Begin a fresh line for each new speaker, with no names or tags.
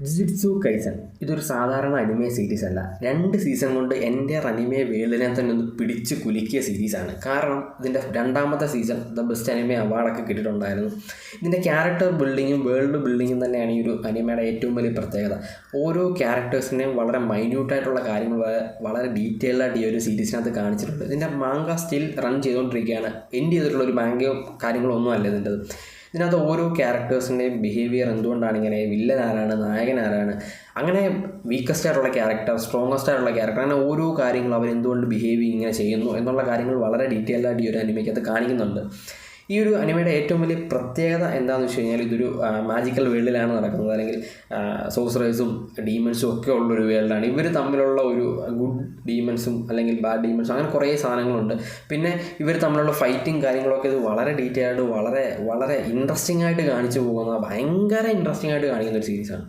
ജുജുട്സു kaizen ഇതൊരു സാധാരണ anime series അല്ല. 2 സീസൺ കൊണ്ട് എൻ്റെ അനിമെ വേൾഡിനെ തന്നെ ഒന്ന് പിടിച്ച് കുലുക്കിയ സീരീസാണ്. കാരണം ഇതിൻ്റെ രണ്ടാമത്തെ സീസൺ ദ ബെസ്റ്റ് അനിമെ അവാർഡൊക്കെ കിട്ടിയിട്ടുണ്ടായിരുന്നു. ഇതിൻ്റെ ക്യാരക്ടർ ബിൽഡിങ്ങും വേൾഡ് ബിൽഡിങ്ങും തന്നെയാണ് ഈ ഒരു അനിമയുടെ ഏറ്റവും വലിയ പ്രത്യേകത. ഓരോ ക്യാരക്ടേഴ്സിനെയും വളരെ മൈന്യൂട്ടായിട്ടുള്ള കാര്യങ്ങൾ വളരെ ഡീറ്റെയിൽഡായിട്ട് ഈ ഒരു സീരീസിനകത്ത് കാണിച്ചിട്ടുണ്ട്. ഇതിൻ്റെ മാങ്ക സ്റ്റിൽ റൺ ചെയ്തുകൊണ്ടിരിക്കുകയാണ്. എൻഡ് ചെയ്തിട്ടുള്ള ഒരു മാങ്കയോ കാര്യങ്ങളൊന്നും അല്ല ഇതിനകത്ത് ഓരോ ക്യാരക്ടേഴ്സിൻ്റെയും ബിഹേവിയർ എന്തുകൊണ്ടാണ് ഇങ്ങനെ, വില്ലൻ ആരാണ്, നായകൻ ആരാണ്, അങ്ങനെ വീക്കസ്റ്റ് ആയിട്ടുള്ള ക്യാരക്ടർ, സ്ട്രോങ്ങസ്റ്റ് ആയിട്ടുള്ള ക്യാരക്ടർ, അങ്ങനെ ഓരോ കാര്യങ്ങളും അവർ എന്തുകൊണ്ട് ബിഹേവ് ഇങ്ങനെ ചെയ്യുന്നു എന്നുള്ള കാര്യങ്ങൾ വളരെ ഡീറ്റെയിൽഡായിട്ട് ഈ ഒരു അനിമയ്ക്കകത്ത് കാണിക്കുന്നുണ്ട്. ഈ ഒരു അനിമയുടെ ഏറ്റവും വലിയ പ്രത്യേകത എന്താണെന്ന് വെച്ച് കഴിഞ്ഞാൽ ഇതൊരു മാജിക്കൽ വേൾഡിലാണ് നടക്കുന്നത്, അല്ലെങ്കിൽ സോഴ്സറേഴ്സും ഡീമൺസും ഒക്കെ ഉള്ളൊരു വേൾഡാണ്. ഇവർ തമ്മിലുള്ള ഒരു ഗുഡ് ഡീമൺസും അല്ലെങ്കിൽ ബാഡ് ഡീമൺസും അങ്ങനെ കുറേ സാധനങ്ങളുണ്ട്. പിന്നെ ഇവർ തമ്മിലുള്ള ഫൈറ്റിങ് കാര്യങ്ങളൊക്കെ ഇത് വളരെ ഡീറ്റെയിൽ ആയിട്ട് വളരെ വളരെ ഇൻട്രസ്റ്റിംഗ് ആയിട്ട് കാണിച്ചു പോകുന്ന, ഭയങ്കര ഇൻട്രസ്റ്റിംഗ് ആയിട്ട് കാണിക്കുന്ന ഒരു സീരീസാണ്.